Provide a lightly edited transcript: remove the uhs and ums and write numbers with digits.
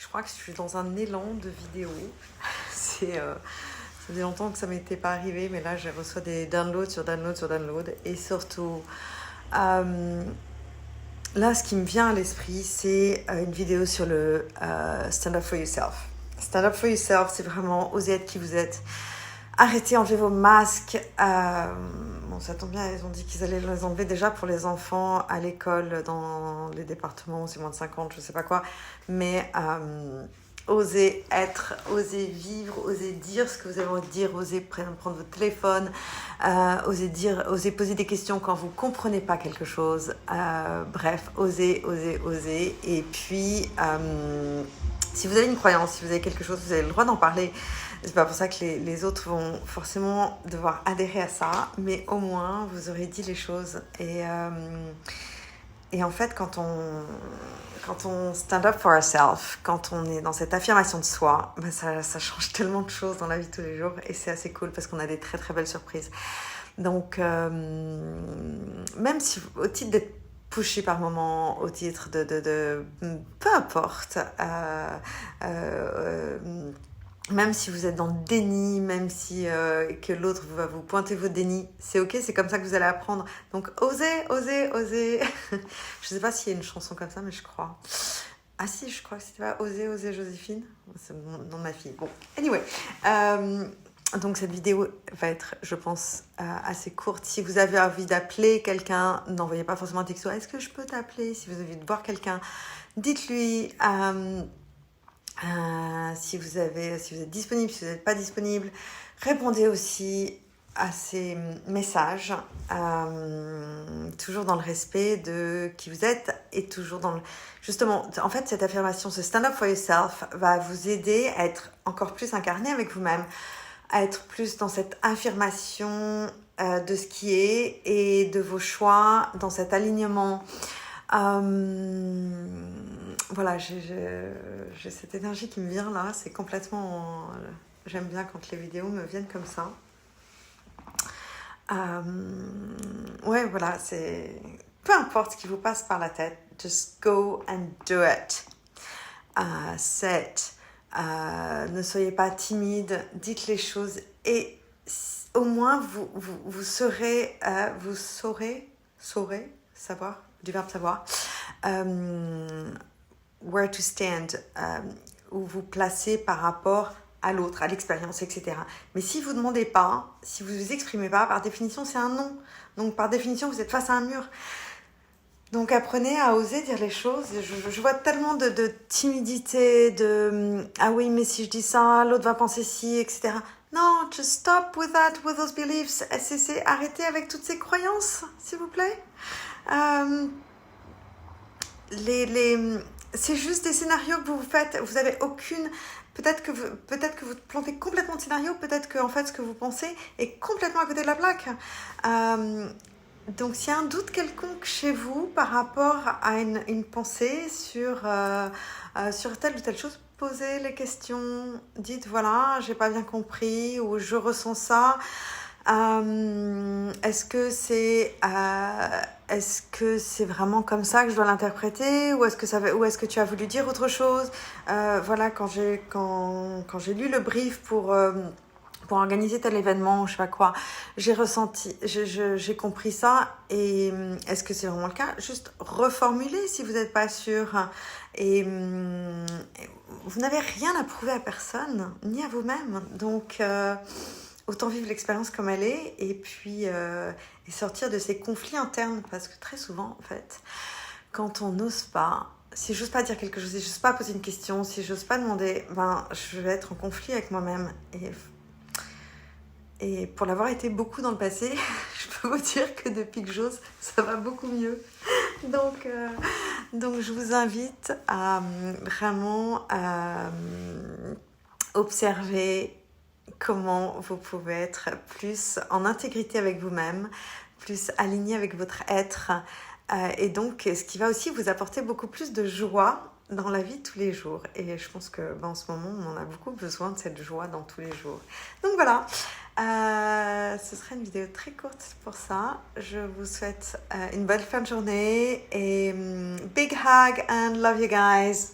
Je crois que je suis dans un élan de vidéos. Ça faisait longtemps que ça m'était pas arrivé, mais là, je reçois des downloads sur downloads sur downloads. Et surtout, là, ce qui me vient à l'esprit, c'est une vidéo sur le Stand Up For Yourself. Stand Up For Yourself, c'est vraiment oser être qui vous êtes. Arrêtez, enlevez vos masques. Bon, ça tombe bien, ils ont dit qu'ils allaient les enlever déjà pour les enfants à l'école, dans les départements où c'est moins de 50, je sais pas quoi. Mais osez être, osez vivre, osez dire ce que vous avez envie de dire, osez prendre votre téléphone, osez poser des questions quand vous comprenez pas quelque chose. Bref, osez. Et puis, si vous avez une croyance, si vous avez quelque chose, vous avez le droit d'en parler. C'est pas pour ça que les autres vont forcément devoir adhérer à ça, mais au moins vous aurez dit les choses. Et en fait, quand on stand up for ourselves, quand on est dans cette affirmation de soi, ben ça change tellement de choses dans la vie de tous les jours et c'est assez cool parce qu'on a des très très belles surprises. Donc, même si au titre d'être pushy par moment, au titre de peu importe, même si vous êtes dans le déni, même si que l'autre va vous pointer vos dénis, c'est ok, c'est comme ça que vous allez apprendre. Donc osez. Je sais pas s'il y a une chanson comme ça, mais je crois. Ah si, je crois que c'était pas Oser Joséphine. C'est le nom de ma fille. Bon, anyway. Donc cette vidéo va être, je pense, assez courte. Si vous avez envie d'appeler quelqu'un, n'envoyez pas forcément un texto. Est-ce que je peux t'appeler? Si vous avez envie de voir quelqu'un, dites-lui. Si vous êtes disponible, si vous n'êtes pas disponible, répondez aussi à ces messages, toujours dans le respect de qui vous êtes et toujours dans le... Justement, en fait, cette affirmation, ce stand up for yourself va vous aider à être encore plus incarné avec vous-même, à être plus dans cette affirmation de ce qui est et de vos choix, dans cet alignement. Voilà, j'ai cette énergie qui me vient là, c'est complètement... J'aime bien quand les vidéos me viennent comme ça. Ouais, voilà, c'est... Peu importe ce qui vous passe par la tête, just go and do it. Ne soyez pas timide, dites les choses et au moins vous saurez, savoir, du verbe savoir, where to stand, où vous placez par rapport à l'autre, à l'expérience, etc. Mais si vous ne demandez pas, si vous ne vous exprimez pas, par définition, c'est un non. Donc, par définition, vous êtes face à un mur. Donc, apprenez à oser dire les choses. Je vois tellement de timidité, ah oui, mais si je dis ça, l'autre va penser ci, etc. Non, just stop with those beliefs. Arrêtez avec toutes ces croyances, s'il vous plaît. C'est juste des scénarios que vous faites. Vous avez aucune... Peut-être que vous plantez complètement de scénario, peut-être que en fait ce que vous pensez est complètement à côté de la plaque. Donc s'il y a un doute quelconque chez vous par rapport à une pensée sur telle ou telle chose, posez les questions. Dites voilà, j'ai pas bien compris ou je ressens ça. Est-ce que c'est vraiment comme ça que je dois l'interpréter ou est-ce que tu as voulu dire autre chose? Voilà, quand j'ai lu le brief pour organiser tel événement, je sais pas quoi, j'ai compris ça et est-ce que c'est vraiment le cas? Juste reformuler si vous n'êtes pas sûr et vous n'avez rien à prouver à personne ni à vous-même, donc autant vivre l'expérience comme elle est et puis et sortir de ces conflits internes parce que très souvent en fait quand on n'ose pas, si j'ose pas dire quelque chose, si j'ose pas poser une question, si j'ose pas demander, je vais être en conflit avec moi-même et pour l'avoir été beaucoup dans le passé, je peux vous dire que depuis que j'ose, ça va beaucoup mieux. Donc je vous invite à vraiment observer comment vous pouvez être plus en intégrité avec vous-même, plus aligné avec votre être, et donc ce qui va aussi vous apporter beaucoup plus de joie dans la vie de tous les jours. Et je pense que en ce moment, on en a beaucoup besoin de cette joie dans tous les jours. Donc voilà, ce serait une vidéo très courte pour ça. Je vous souhaite une bonne fin de journée et big hug and love you guys.